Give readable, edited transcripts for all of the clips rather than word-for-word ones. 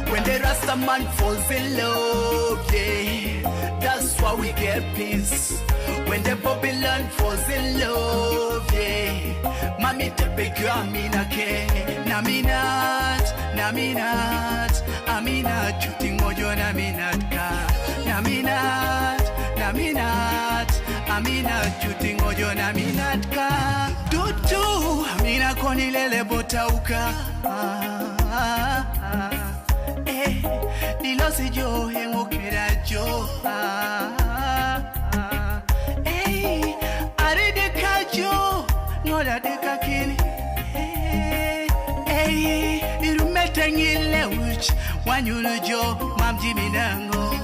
When the Rasta man falls in love, yeah, that's why we get peace. When the Babylon falls in love, yeah, mami te pegu amina ke, naminat, aminat, chuting mojo naminat ka, naminat, aminat, chuting mojo naminat ka, tutu, amina konilele botauka. Dilo si yo en okera yo are de kajo no da de kakini irumete ngile uch wanyulu jo mamji minango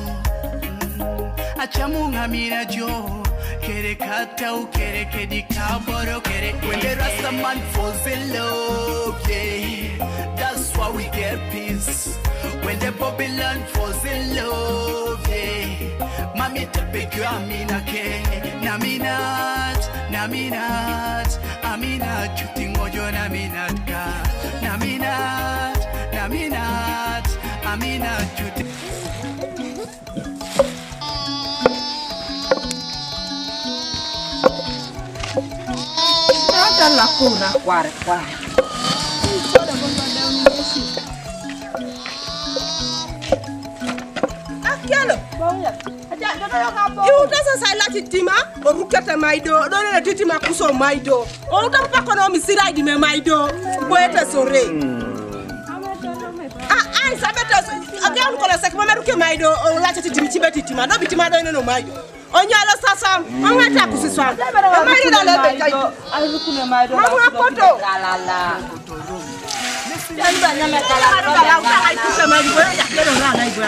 achamunga mina jo kere kata u kere kedi kaboro kere. When the Rasta man falls in love, yeah, that's why we get peace. When the Babylon falls in love, yeah, mami te pegu amina ke, naminat, aminat, chuting mojo naminat ka, naminat, aminat, chuting. La cura cuare. Akialo. You doesn't say like Tima or Rukata Maido, don't let Titima Kuso Maido. All the Paconomi Sira di me Maido. Poeta Sore. I sabetas again call a Sacramento Maido or Latin Titima, not Bitima no Maido. Onyala sasa, mama takusiswa. Mama ida lebe. Ai lukune maido. Mama poto. La la. Jamba nyama kala. Ai kusa maido ya kero na ibo.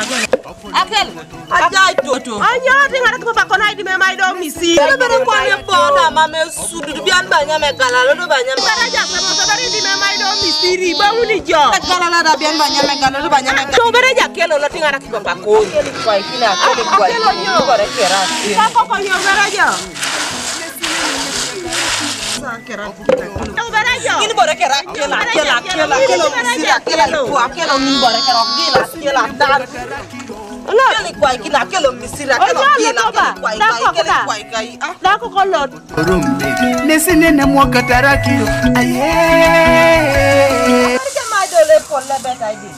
Akel. Ajai toto. Anya tinga ka papa kona idi me maido misi. Lo bere kwa ne bona mama sudu bian banya me kala lo banya. Para ja ko so bere di me maido misi ri ba uni jo. Kala la da bian banya me kala lo banya me. So bere ja kelo lo tinga ka papa ko. Kele kwa kila kele kwa. Lo bere kera. Kako ko yo beraja. Sa kera. Yo beraja. Ini boleh kira kela misira kela ibu kela ini boleh kira dan. Kela kuai kina kela misira kela kuai kai. Dah aku kolot. Rumbe nesine ne mwakatarakiro aye. Maido le pola beta idi.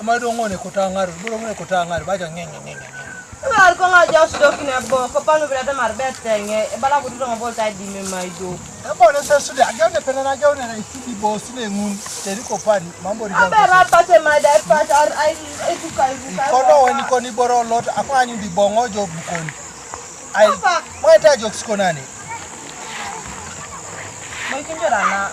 Maido ngone kutangaru, ngone kutangaru baja ngenge. Mar ko ngaja sudo kina bo ko panu berada mar betenge e bala ko dunga volta di me maido. E bona se sudo agone penana agone na ikiti bo sule ngun teri ko pani mambo ri. Abera pate maida pat ai tukai. Kono woni koni boro lot akwani di bongo jo bukoni. Ai moita jo skonani. Mai kinjorana.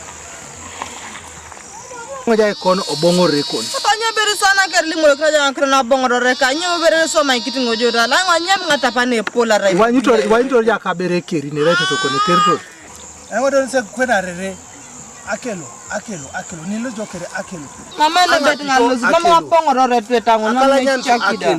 Ngoja kono obongo rekon. Tanya beri sana kerli mo kraja krana bongo reka nyo beri so mai kiti ngojora la nganyam ngata pane pola rai. Wanito ya kabere keri ne reto to kono territory. Ngodo se kwena rere akelo nilo jokere akelo. Mama no bet ngalo mama bongo reto tango no chakida.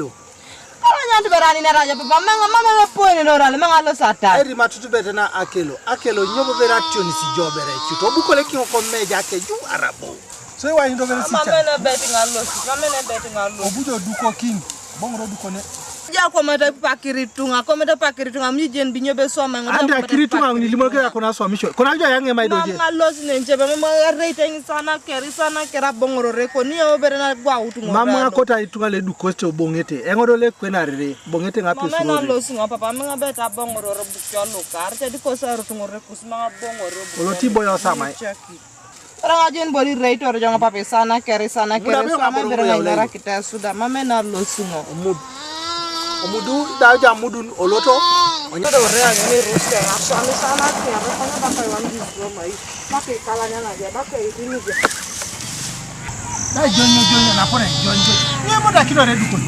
Kala nyantu berani na raja papa mama poene no rale mangalo sata. Eri matutu betena akelo nyobo beratio ni si jobere chuto bukole ki ko meja ke ju arabo. So why you don't get mama na betting allo. Obujo duko king. Bongo duko ne. Ja ko meta pakiritunga mjen binyo be soma ngata. Anda kiritunga ni limoke ya kona so mission. Kona jo yange maido je. Mama losi nenjebe mama rating sana kera bongoro reko ni obere na gwa utungo. Mama kota itunga le duko sto bongete. Engodo le kwena rere. Bongete ngapi suro. Mama na losi ngapa papa mama beta bongoro robukyo lokar te diko sa rutungo reko sma bongoro. Oloti boyo sama. Orang ajen body rate or jangan pakai sana kere sama berengara kita sudah mama na losungo omudu da ja mudun oloto onyo do rea ni ruste asami sana kere kana pakai wangi mai pakai kalanya aja pakai ini dia da jonyo na pone jonyo ni moda kilo re dukun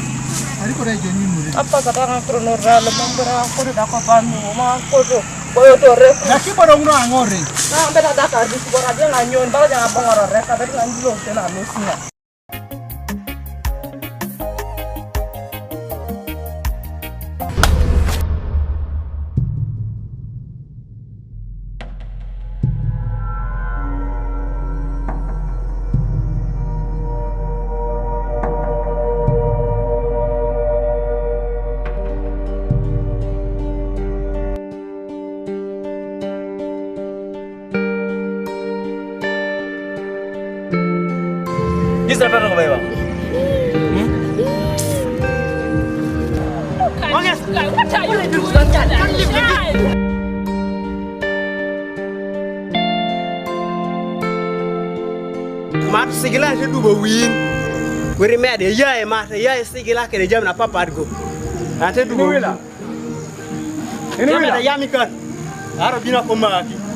ari ko re jonyo muri apa kata orang kronoral mambara ko da ko panu ma ko do boyo do re daki borong no angore na beda data di bora dia nganyon bala jangan bongoro re ka tadi nganjlo tena losungo. Siapa yang bawa? Mat sigila se dubo win. Wiri mede ya sigila ke jam na papa adgo. Ate dubo wila. Ini wila ya mikan. Aro bina ko maki.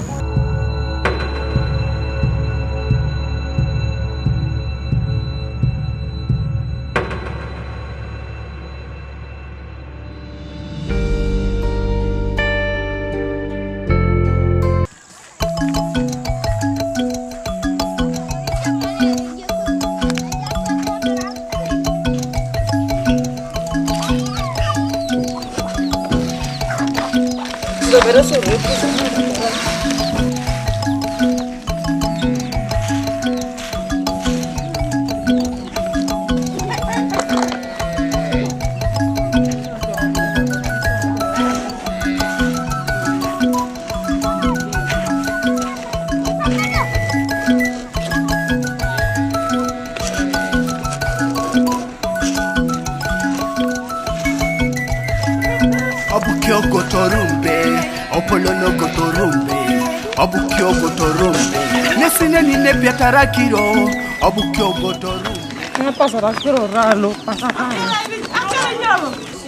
Pero Soroti Obukyo gotorumbe, opolono gotorumbe, obukyo gotorumbe. Nesine ni nepiatarakiro, obukyo gotorumbe. Apa sarakiro ralo,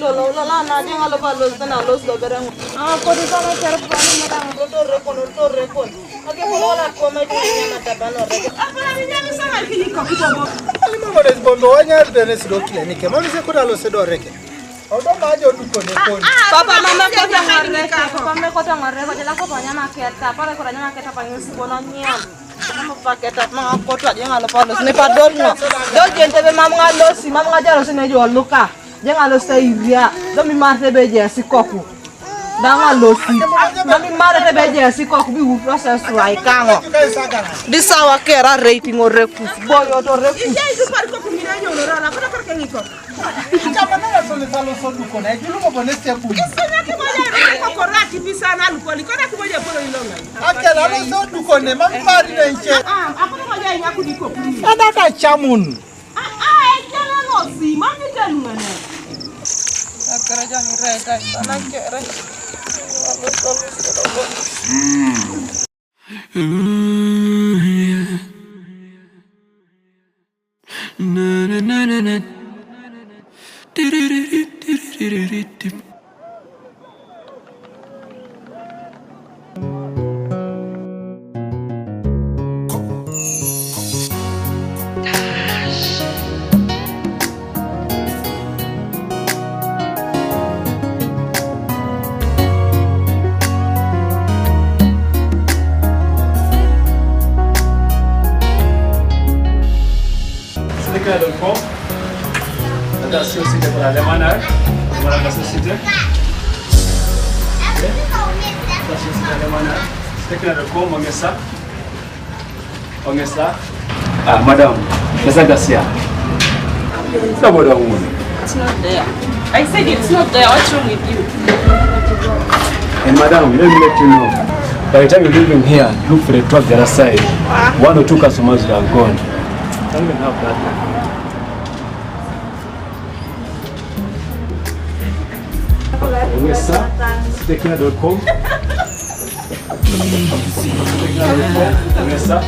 Lo na jangan lupa los bereng. Aku di sana cari pani madang torre kon. Oke pola ko mai ni mata banor. Apa namanya ni sama kini kok kita bo. ali mama des bondo wanya dene sido clinique mama se ko dalo se do reke odo majo duko ne kon Papa mama ko tangare papa me ko tangare ko jela ko banya maketa para ko nya maketa pangi sibono nyam. Mama paketa mama ko to jangan lupa los ne padol no. Do gente be mama ngalo mama ngajaro sine jo luka. Jangan lo stay dia, do mi marte beje si koku. Danga losi. Mami mara te beje siko kubi u process wa ikango. This our care rating or recus. Boy or recus. Yeah, you park ko kumina nyo no rana kana parke ngiko. Chama na sole salo so duko na ikilu ko bone step. Isina ke moja ko korati bisana lukoli kona ke moja polo ilonga. Akela lo so duko ne mami mari na nche. Akona moja nyaku diko kumi. Adaka chamun. Ekele losi mami tenu mane. Akara jami rega sana kere. Na na na na na. La société pour l'Allemagne, voilà la société. La société allemande. C'est que le com, on est ça. Ah, madame, c'est ça, Garcia. C'est what I want. It's not there. I said it's not there. What's wrong with you? And madam, let me let you know. By the time you're leaving here, look for the truck the other side. 1 or 2 customers are gone. Don't even have that. Começar, Tecna.com. Começar.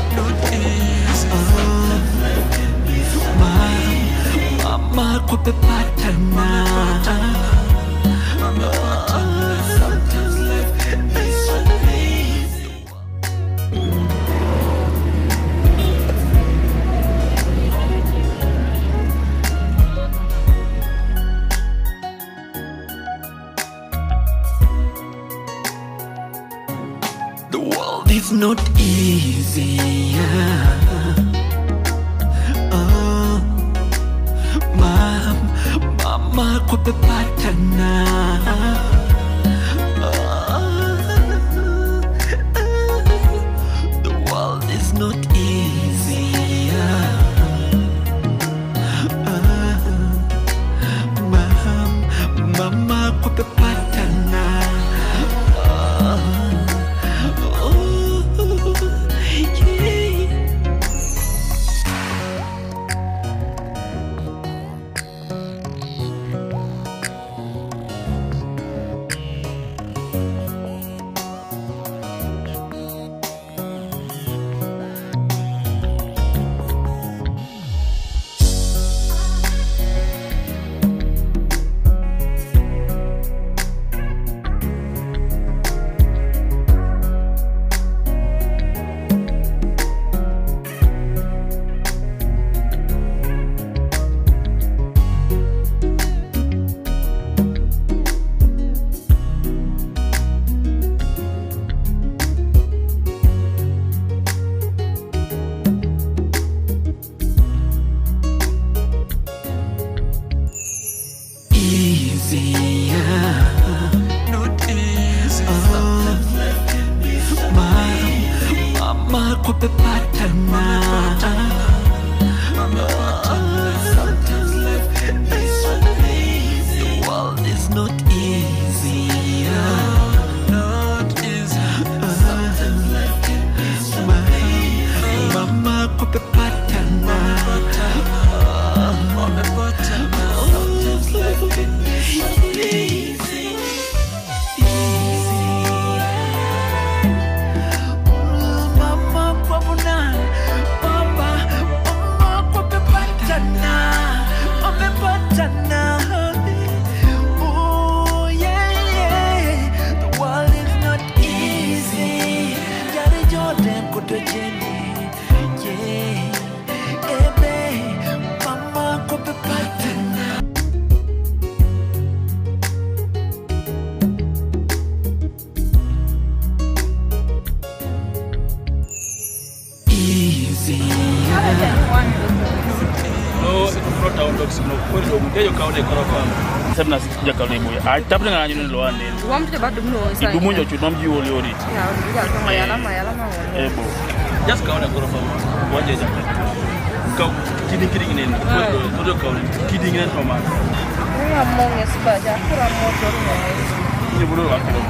It's not easy. Oh, mama kupepatana. The world is not easy. Mama kupepatana. koro town talks no koro mtejo kaone koro fam sabna sikuja kaone boya atapna ngana nyuno lo ande wamte bado mno sai idumunjo chunom jiwo liori ya uliza kama yalama ebo just kaone koro fam waje ja ka kiding nene koro kaone kiding nene fam ya monge sibaja kura moto ni buru wakiro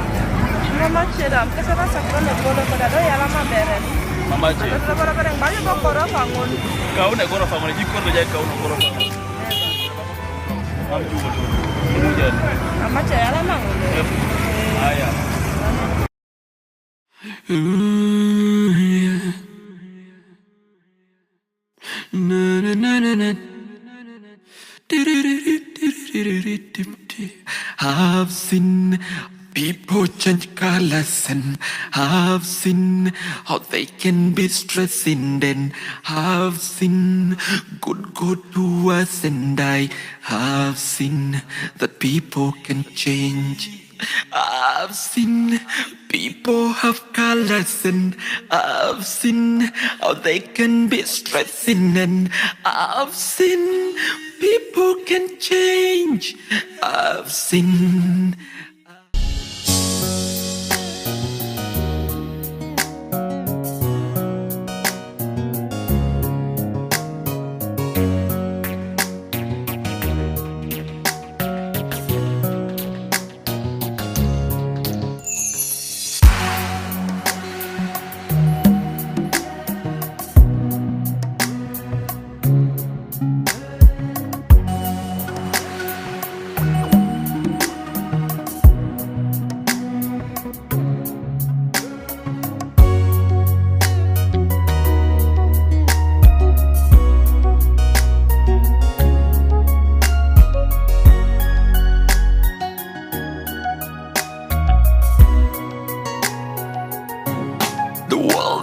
mama cheda mpesa na sakona bolo kada do yalama bere mama che bara bara ngale ko koro fangon kaone koro fam ni jikko ja kaone koro fam am jugo to mujan mama che yalama ngole aya na na na na I've seen people change colors and I've seen how they can be stressing. Then I've seen good go to us, and I have seen that people can change. I've seen people have colors, and I've seen how they can be stressing, and I've seen people can change. I've seen.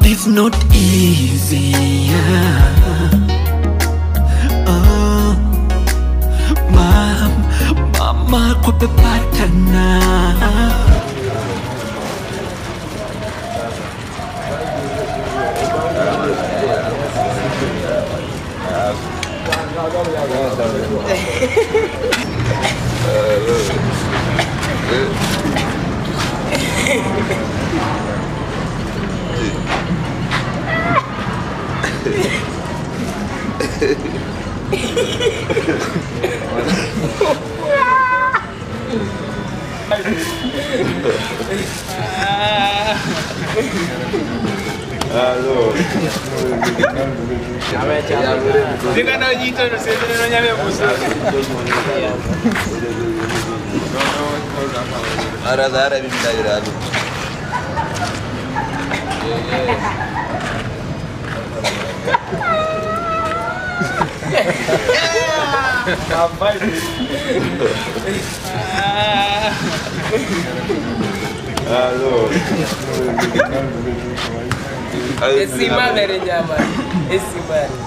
It's not easy, mama kwa pepatana. Esse mano era nyama. Esse mano.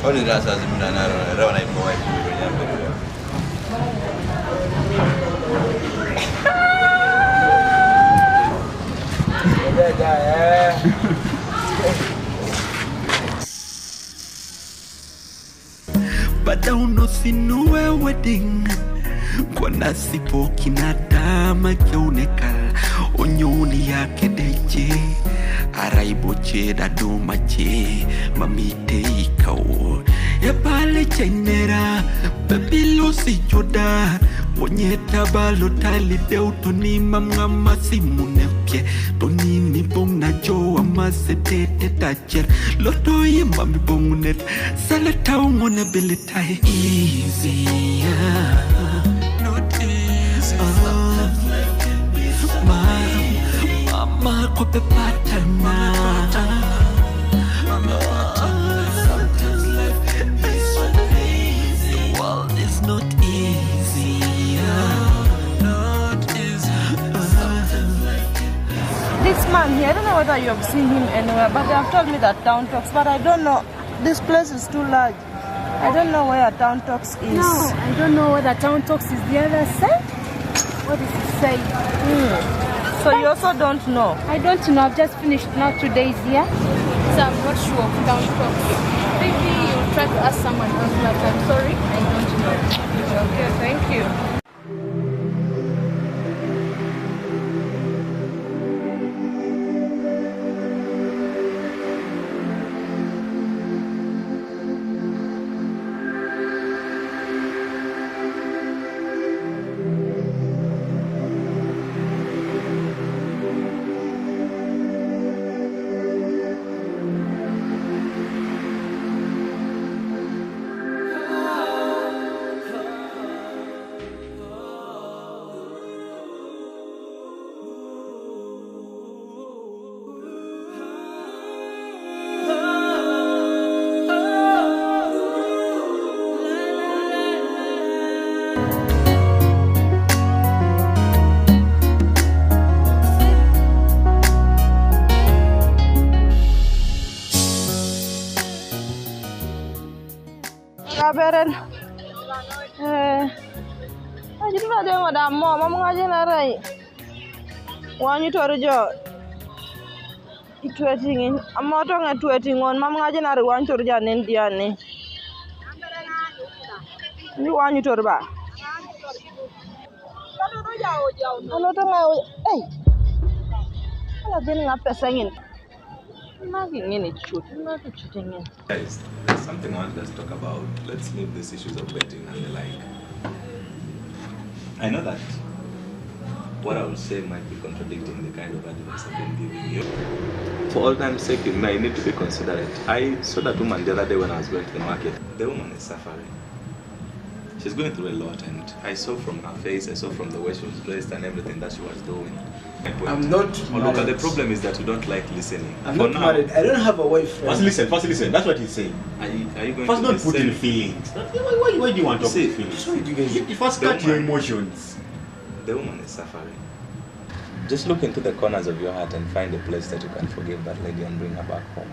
Olha graças a Deus na era na ipo vai kuyo nyama. But don't know si no wedding. Kwa nasipo kinatama kioneka onyoni yake deje araibo cheda doma che mamite ikao ya pale chenera bebilo si joda onyeta balo tali deuto ni mamma simunepye tonini bong na jo amasete tacher loto yemba mi bongunet sala taungona beletai easy mama kwa pepatana. Sometimes life is so easy. The world is not easy. Not easy. This man here, I don't know whether you have seen him anywhere, but they have told me that Town Talks, but I don't know. This place is too large. I don't know where Town Talks is. No, I don't know whether Town Talks is the other side. What does it say? So you also don't know? I don't know. I've just finished now 2 days here. So I'm not sure of Town Talks. ask someone else, but I'm sorry, I don't know. Okay, thank you. Beren. Jadi ada yang ada mau ngaji narai. Wanyu torjo. Itu atingin. Amma to ngatu atingon mam ngaji narai wanyu torja nen diane. Ni wanyu torba. Ano to ngau. Ala ben ngapa sangin. Guys, there's something I want us to talk about. Let's leave these issues of betting and the like. I know that what I will say might be contradicting the kind of advice I've been giving you. For all time's sake, you may need to be considerate. I saw that woman the other day when I was going to the market. The woman is suffering. She's going through a lot, and I saw from her face, I saw from the way she was dressed and everything that she was doing. I'm not married. The problem is that you don't like listening. I'm not married. I don't have a wife. First listen. That's what he's saying. Are you going first to don't listen? put in feelings. Why do you want to put feelings? Sorry, you guys. You first cut your emotions. The woman is suffering. Just look into the corners of your heart and find a place that you can forgive that lady and bring her back home.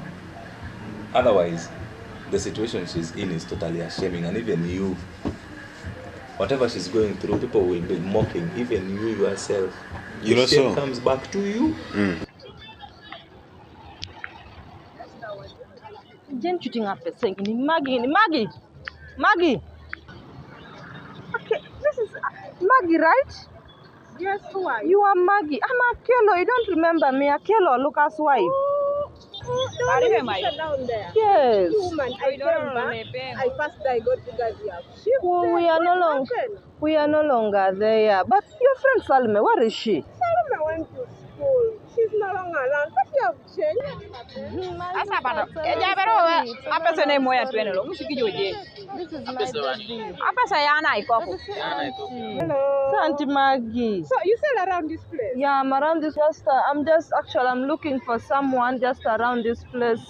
Otherwise, the situation she's in is totally shaming, and even you, whatever she's going through, people will be mocking, even you yourself. The shame comes back to you. Jen shooting up a saying, Maggie. Okay, this is Maggie, right? Yes, who are you? You are Maggie. I'm Akelo. You don't remember me, Akelo, Lucas' wife. I remember down there. Yes. Woman, I remember. I first I got to Gazia. Well, we are no longer there. But your friend Salome, where is she? Salome went to school. She's no longer around. But you have changed. This is my baby. Hello. Auntie Maggie. So you said around this place? Yeah, I'm around this. I'm looking for someone just around this place.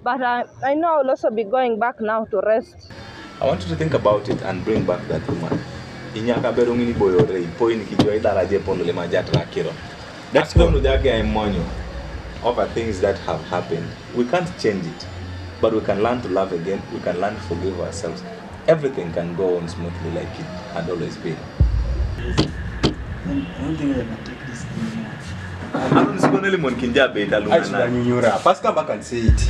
But I know I'll also be going back now to rest. I want you to think about it and bring back that woman. That's over things that have happened. We can't change it, but we can learn to love again. We can learn to forgive ourselves. Everything can go on smoothly like it had always been. I don't think I can take this anymore. First come back and say it.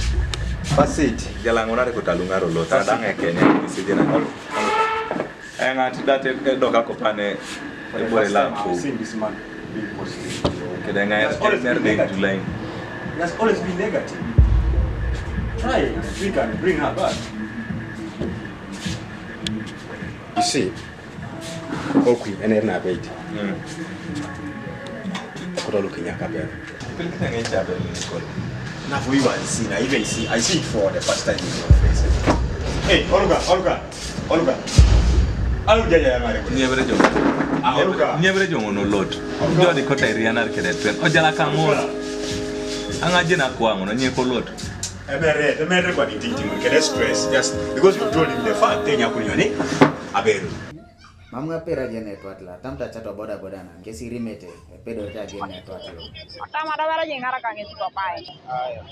First say it. I've seen this man being positive. That's always been negative. Try and think and bring her back. You see, okay, and then I wait. I'm looking at her. Now for you, I see it for the first time in your face. Hey, Olga. Never no lot. Jodi kota iriana keretwen. Ojala kangol. Angajina kwango no nyeko lot. Emere kwa nititi kede stress just because you told him the fact thing yakunyoni aberu. Mamga pera jene twatla tamta chato boda na ngesi rimete pedo ta jene twatlo. Tamara bara jengara kangesi papai. Aya.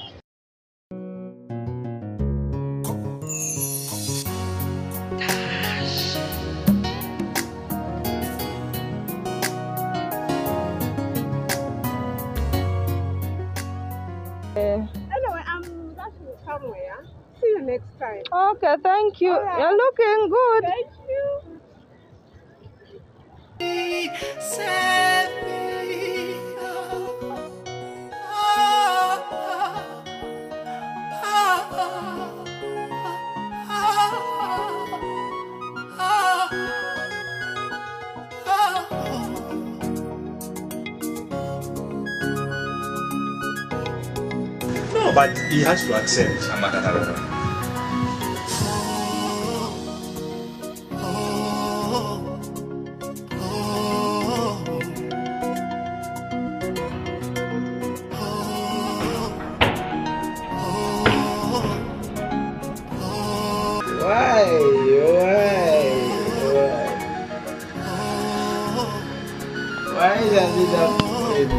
Anyway, I'm rushing somewhere. See you next time. Okay, thank you. Right. You're looking good. Thank you. No, but he has to accept. Why does it happen?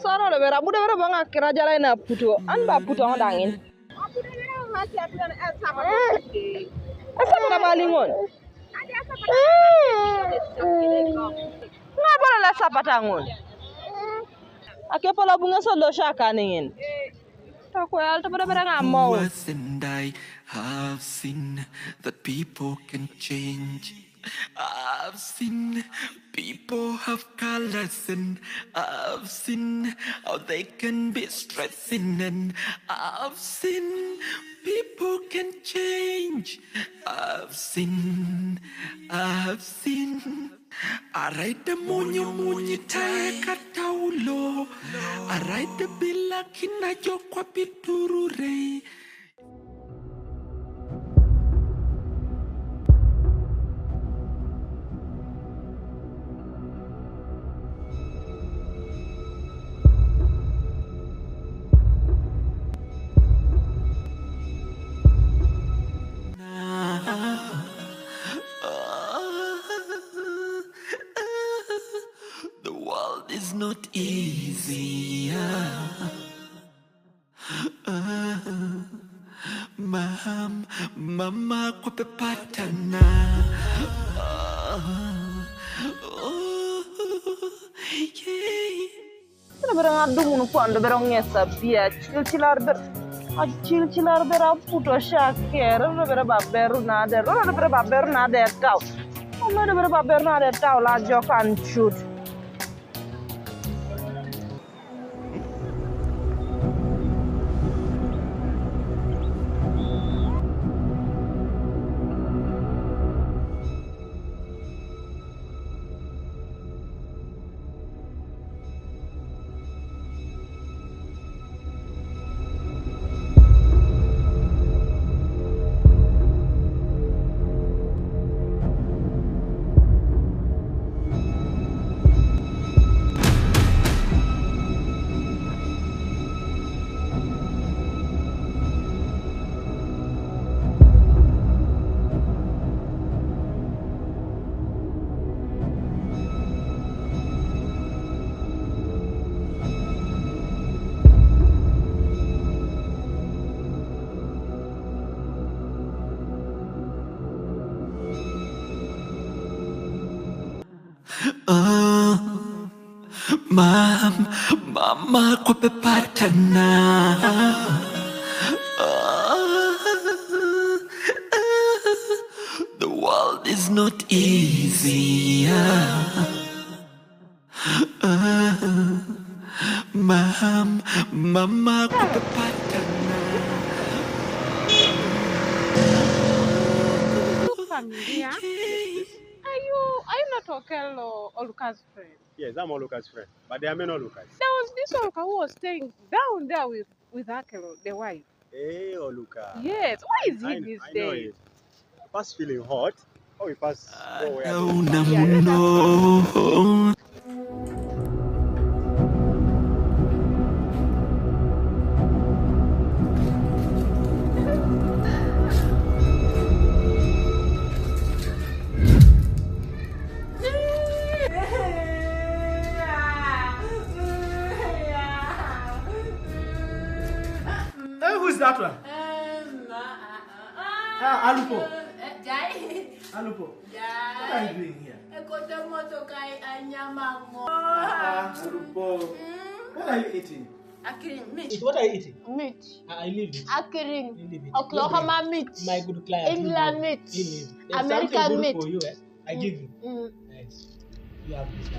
Soro le vera bude vera banga kira jala na puto. An ba puto ngdangin. Asa bara balingon. Nga bara la sapatangon. Ake pala bunga so lo shaka ningin. Tako ya alta bara bara ngamo. Worse and I have seen that people can change. I've seen people have colors and I've seen how they can be stressing and I've seen people can change. I've seen I ride the munyu taka taulo I ride the bila kina jokwa piturure. The world is not easy. Mama kwa pepatana. Kita berang adu munu panda berang ngesa biar cilar ber puto shaker ro ber babberu nade tau oma ber babberu nade tau la jokan shoot. Mama kwa pepatana. The world is not easy. Mama kwa pepatana. Familia. Are you not Okello or Lucas' friend? Yes, I'm Oluka's friend, but there are many Olukas. There was this Oluka who was staying down there with Akelo, the wife. Hey, Oluka. Yes, where is he these I know days? it. Pass feeling hot. Oh, we pass go where No. Who's that one? Alupo. Alupo. What are you doing here? Alupo. What are you eating? Meat. What are you eating? Meat. I leave it. Oklahoma meat. My good client. England meat. There's American something meat. good for you, eh? I give you. Yes. You have this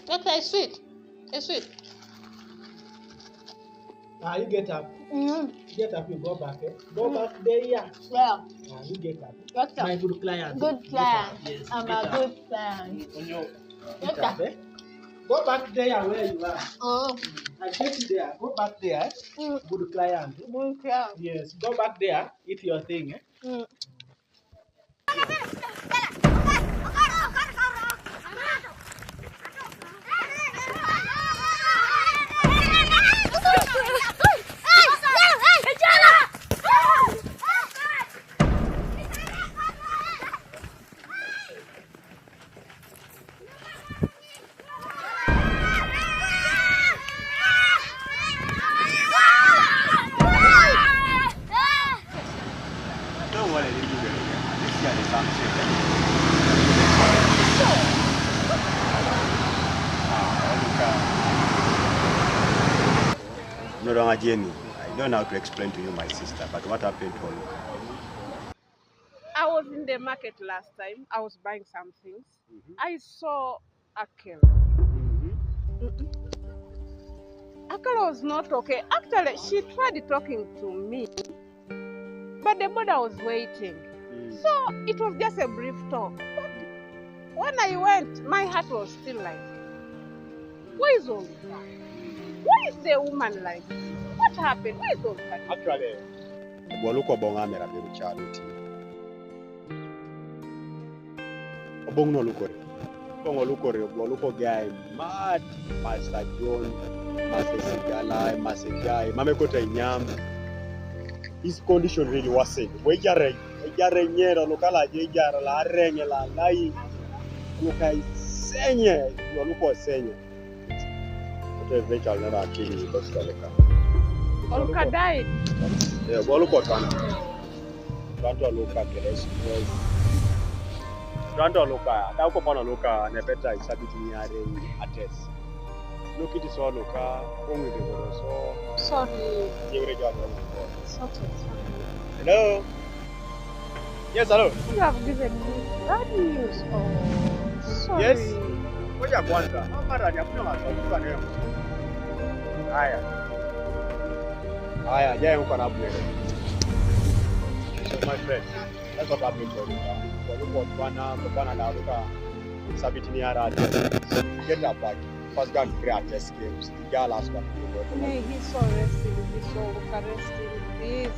one. Okay, it's sweet. It's sweet. You get up. Get up, you go back. Go back there, yeah. You get up. My good client. Good client. Yes. I'm a good client. Get up, eh? Go back there where you are. I get you there. Go back there. Good client. Good client. Yes. Go back there. Eat your thing, eh? Don't worry, they do well. This year they sound safe. No, no, Jenny. I don't know how to explain to you, my sister, but what happened to you? I was in the market last time. I was buying some things. I saw Akelo. Akelo was not okay. Actually, she tried talking to me, but the border was waiting. So it was just a brief talk. But when I went, my heart was still like, where is Olga? Why is the woman like this? What happened? Where is Olga? Actually, Boluko Bongamera Beruchaluti. Obong no Lukore. Bongo Lukore, Boluko guy, mad, Master John, Master Sigala, Master Guy, Mamekota Inyam. His condition really wasn't. Wejare nyera lokala jejara la renye la lai lokai senye Boluko senye. But eventually never killed you because Olga died. Yeah, Boluko Tanto Luka Keres was Tanto Luka, Tauko Pana Luka, Nebeta is habiting attest. Look at this all Luka, only the so. Sorry. Hello? Yes, hello. You have given me bad news. Oh, sorry. Yes? What you want? I'm not going to Aya, yeah, you can have it. So, my friend, that's what happened to you. Get that back. First gun create escapes. The girl has got to go. May he so resting, he so resting, please.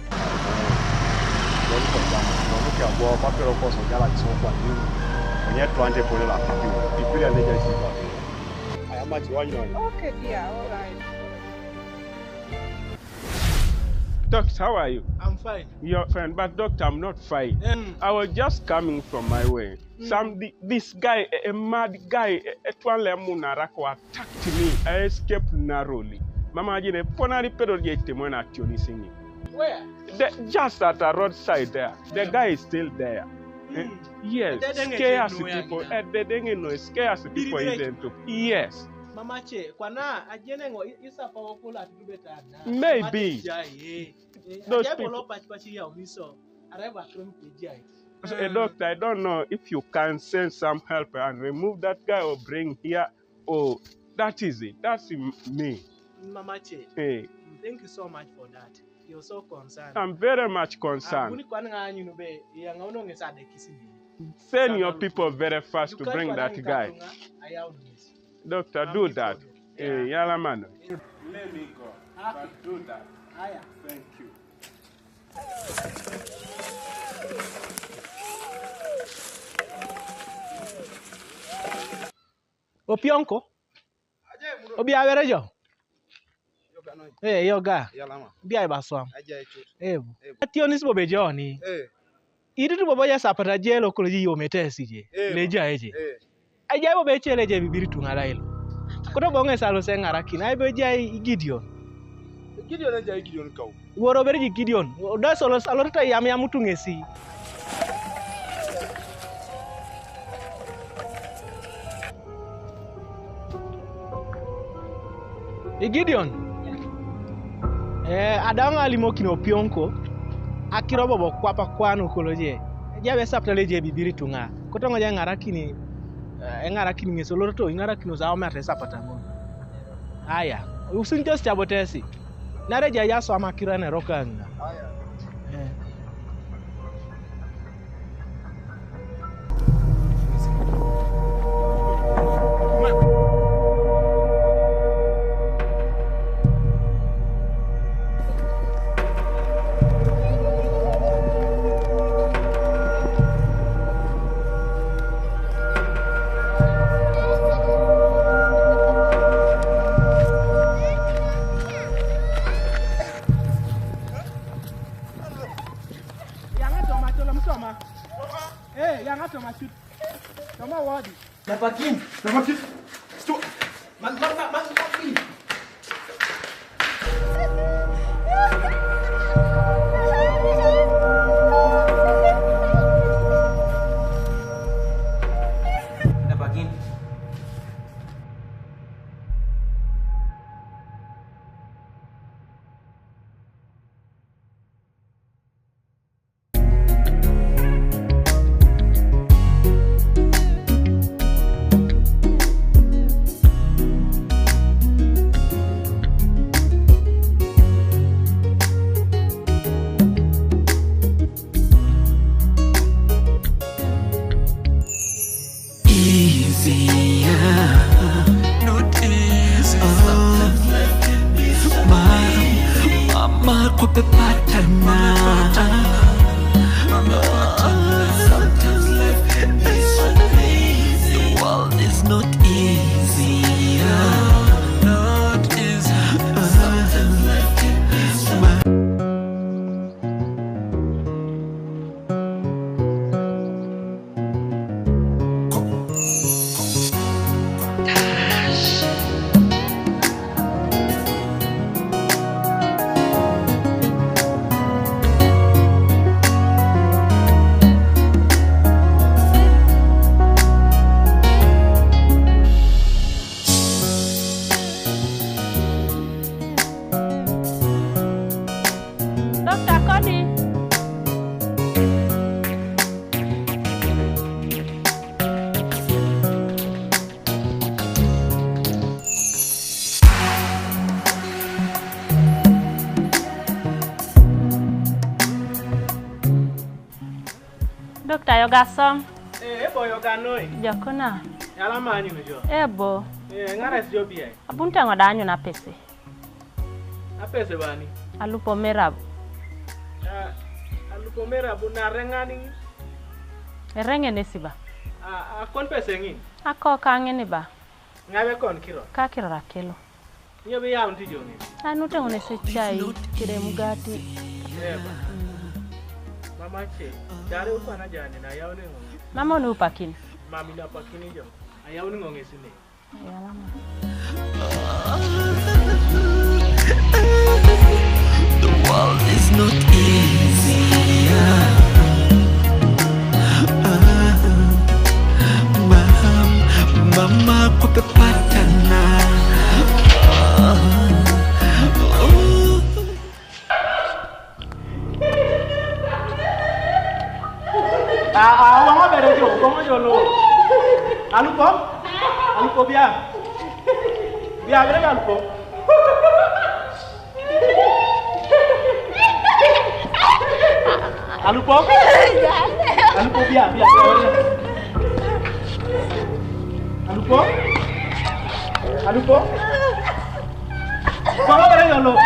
Okay, dear, all right. Doctor, how are you? I'm fine. You're fine, but doctor, I'm not fine. I was just coming from my way. This guy, a mad guy, attacked me. I escaped narrowly. Mama, you know, Where? Just at the roadside there. The guy is still there. Yes, scares people. Scares people. Yes. Mama Che, Kwana, Ajengo is a powerful at Rubeta. Maybe. Those people. Doctor, I don't know if you can send some help and remove that guy or bring here. Oh, that is it. That's me. Mama Che, hey. Thank you so much for that. You're so concerned. I'm very much concerned. Send your people very fast to bring that guy. Doctor, do that. Yala man. Let me go. But do that. Thank you. Opionko? Obi awerejo? Yoga. Bi ai baswam. Atio nisbo bejoni. Idu bobo ya sapata jelo ko ji yometesi je. Leja eje. Aja bobo echele je bibiri tungala ilo. Kodo bonge salo sengara kina ibe jai Gideon. Gideon aja Gideon kau. Woro berji Gideon. Oda solo salo ta yam tungesi. Gideon. Adanga limo kino pionko. Akiro bobo kwapa kwanu koloje. Jabe sapta leje bibiri tunga. Kotongo ja ngarakini ngarakini ngesolo to ngarakino za omata sapata mo. Aya, usintos chabotesi. Nareja yaso amakira ne rokanga. Aya. Napakin. Stop. Man. Napakin. Doctor yoga som. Ebo yoga noi. Jakona. Yala manyu jo. Ebo. Ngara sio bia. Abunta ngodanyo na pese. Na pese bani. Alupo merabu. Alupo merabu na rengani. Renge nesiba. Kon pese ngin. Ako kangeni ba. Ngabe kon kiro. Ka kiro rakelo. Nyo be ya unti jongi. Anu tengo ne sechai kire mugati. Mama che, dare upana jani na yaone ngo. Mama no pakin. Mami na pakini jo. Ayaone ngo ngesine. Yala ma. The world is not easy. Mama kupepatana. Wang bere jo, komo jolo. Alupo bia. Bia bere alupo. Alupo? Alupo biar. Alupo. Kau apa lagi alupo?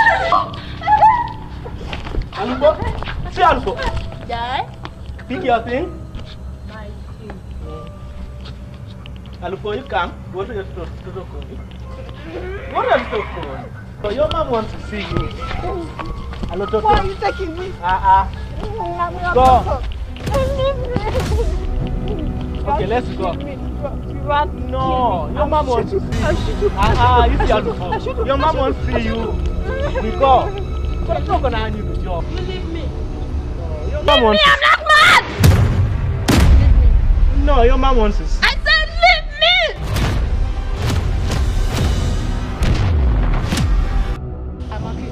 Alupo, si alupo. Jai. Pick your thing. Alupo, you come. Go to your phone. What are you doing? So your mom wants to see you. Alupo. Why are you taking me? Go. Okay, let's go. No, your mom wants to see you. You see Alupo. Your mom wants to see you. We go. But I'm not gonna hand you the job. You leave me. Your mom wants I'm not mad! No, your mom wants to see. I said leave me! I'm okay.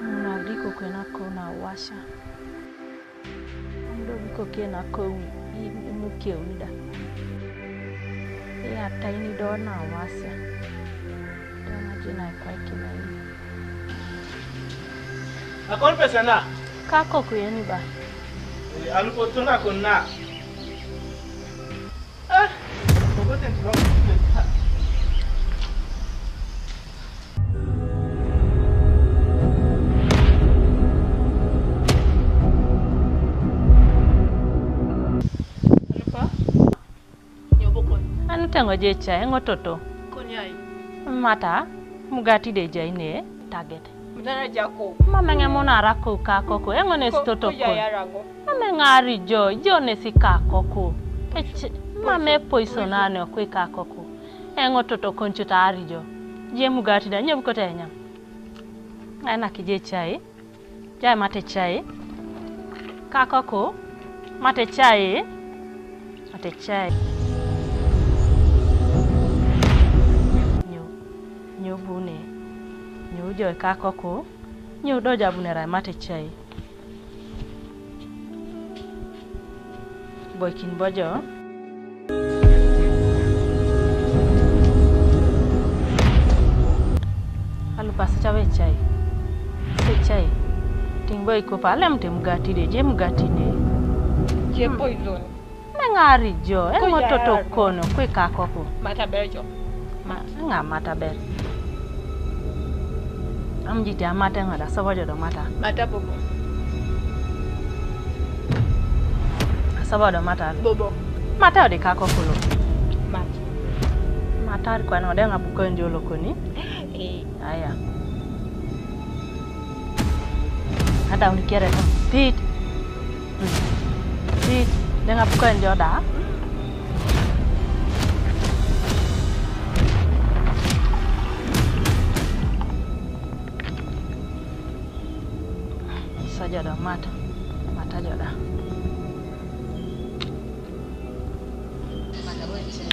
Unadiko kwena kona washa. Ndo biko kena ko muke unida. Ya taini dona washa. Dona jina kwa kina hii. Akon pesa na? Kako kuyeni ba. Alupo tuna kona. Ngoja ndio. Tengo jecha engototo Konyai. mata mugati de jaine target Mtana jako. mama ngemona rako kako ko engone stoto ko mama ngari jo ne sikako ko mama poisonane ko kako ko engototo konchuta ari jo je mugati da nyebuko tenya ana kije chai jai mate chai kako ko mate chai bune nyu jo kako ko nyu doja bunera mate chai boykin bojo alu pas chawe chai se chai ting boy ko palem te mugati de je mugati de Je poison. Ngari jo engototo kono kwe kako ko Mata bejo. Nga mata ber. Amjiti amata ngada sabajo do mata. Mata bobo. Sabajo mata. Bobo. Mata de kako kulo. Mata. Mata kwa no de ngabuko njolo koni. Aya. Hata unikiere to. Tit. De ngabuko njoda. Joda mata joda mata weche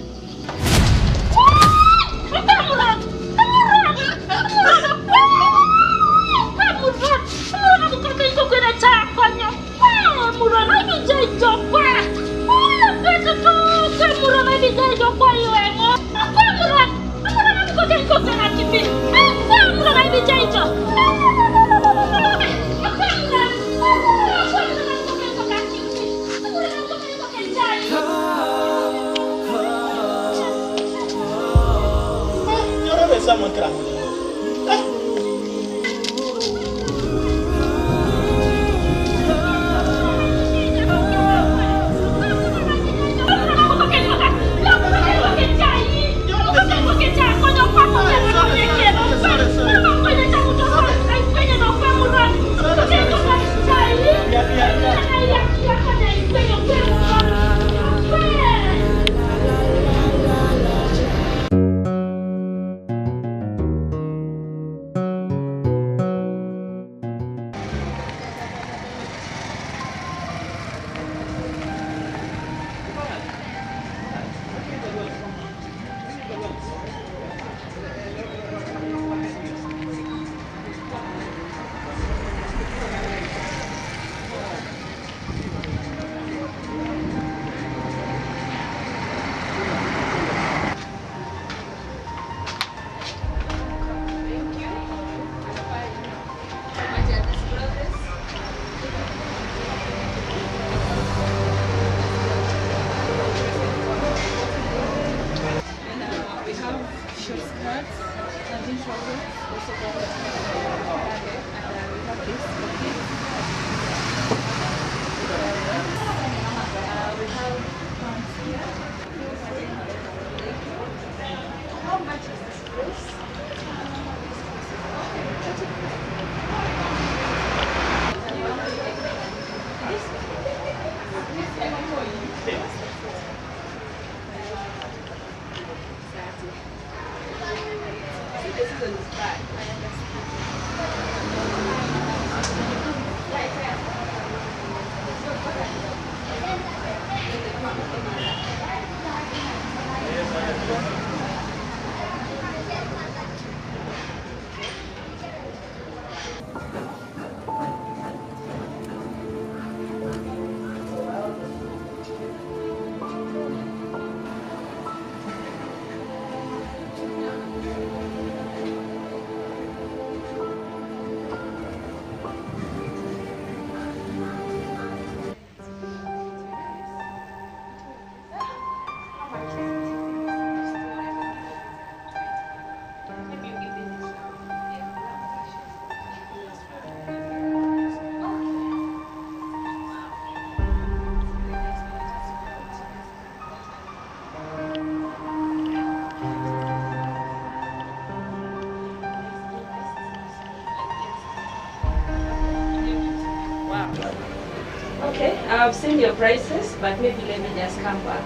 Okay, I've seen your prices, but maybe let me just come back.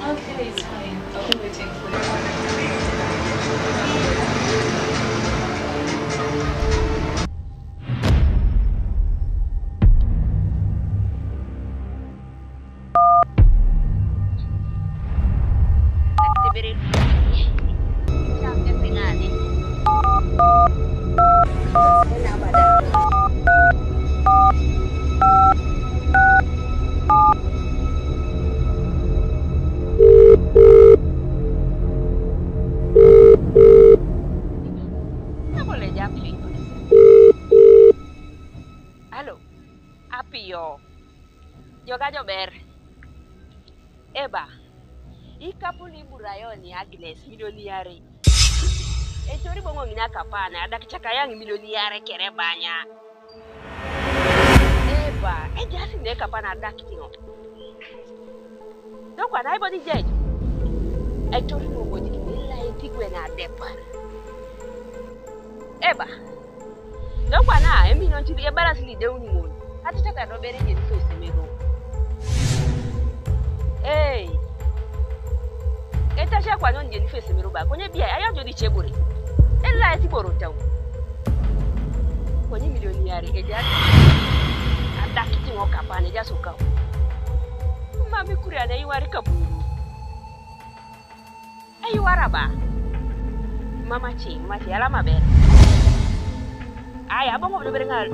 Okay, it's fine. I'll be waiting for you. Yoga jober. Eba. Ikapuni burayoni Agnes milioniare. Echori bongo ngina kapana ada kichakayang milioniare kere banya. Eba, jasi ne kapana ada kitingo. No kwa dai body judge. Echori bongo dikila etigwe na depar. Eba. No kwa na emi no chiri ebara sili de unimoni. Hati chaka robere je so semero. Hey. Eta sha kwa nonje ni face miruba. Konye bia aya jodi chebure. Ela eti borotau. Konye milioniari eja. Anda kiti ngoka pane ja soka. Mami kuri ana iwari kaburu. Ayi waraba. Mama chi ala maber. Aya bongo bere ngal.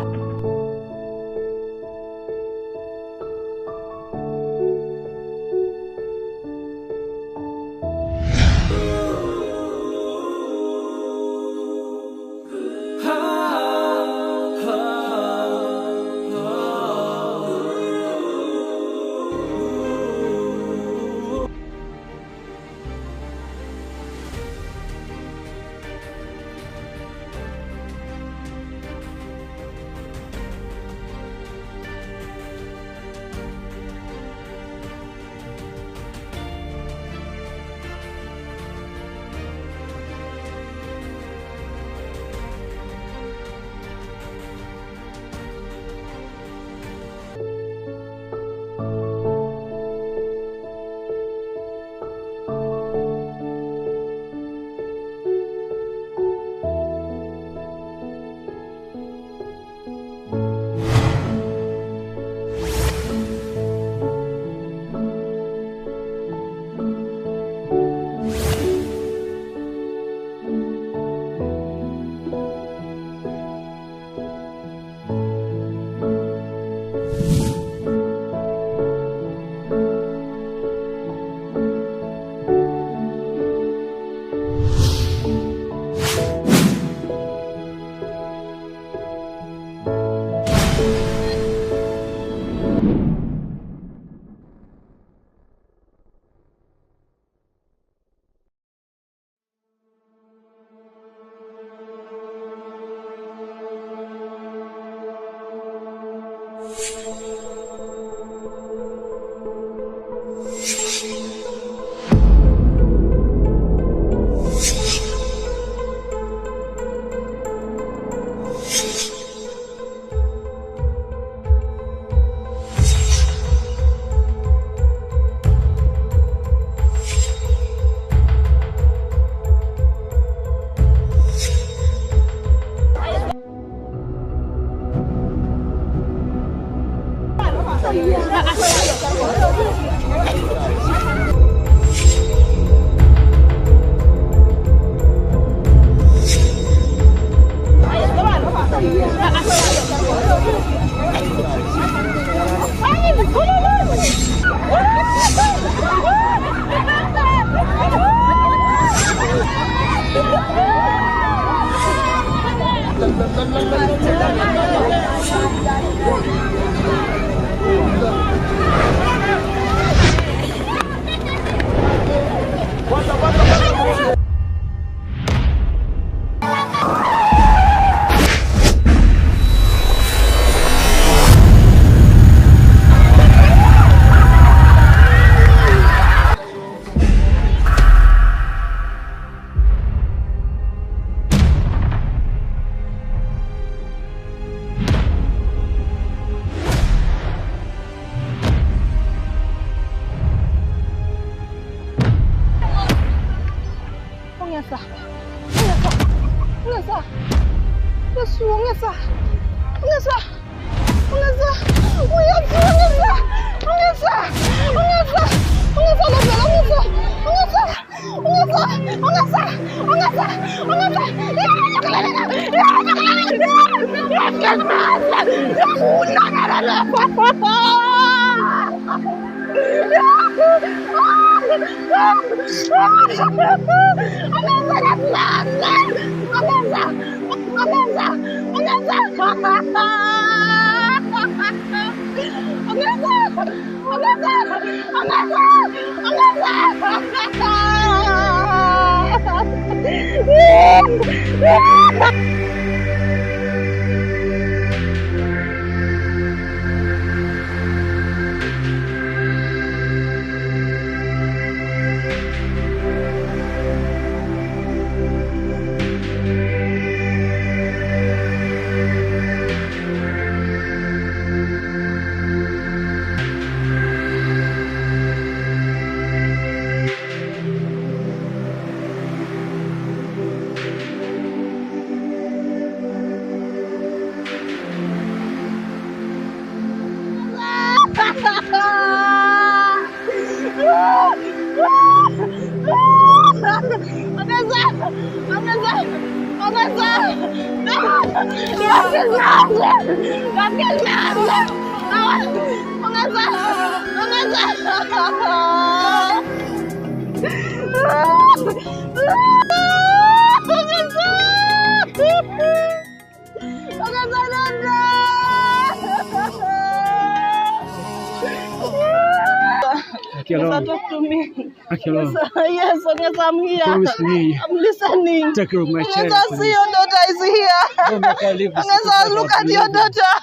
Talk to me. Akelo. Yes, I'm here. Promise me. I'm listening. Take care of my child. See your daughter is here. Don't make her leave this Look at your daughter.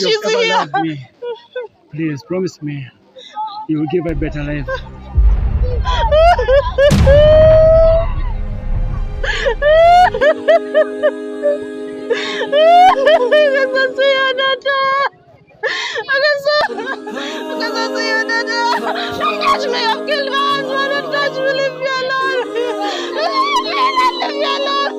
She's here. Love me. Please, promise me. You will give her a better life. See your daughter. Don't touch me, I've killed my husband. Don't touch me, leave me alone. Leave me alone.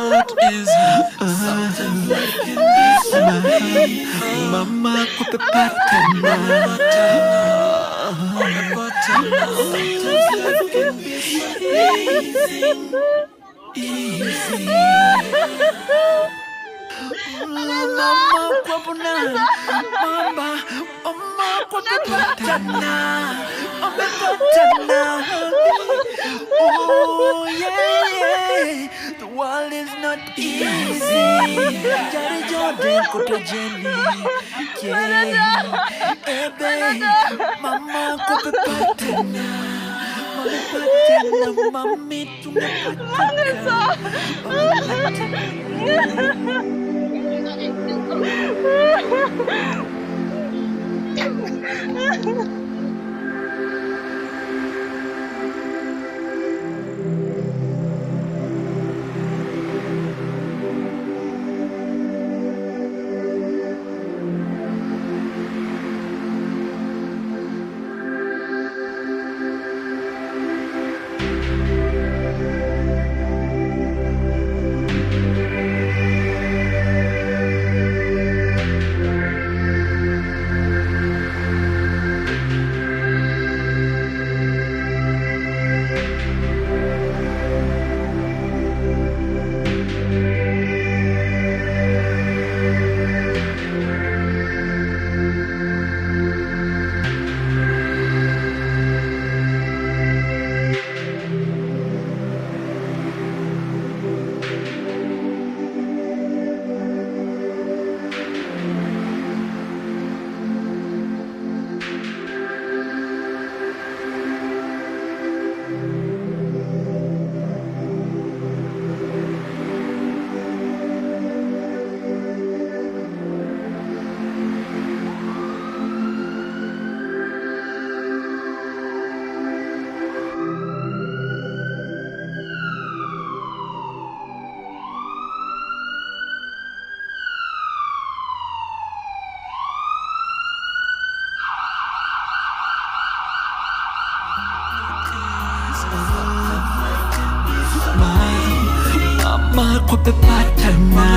Not is Mama kupepatana. Easy. Mama kwapuna. Mama kwapepatana. Oh yeah. The world is not easy. Jari Jordan koto Jenny. Yeah. Ebe. Mama kupepatana. Mami makopepatana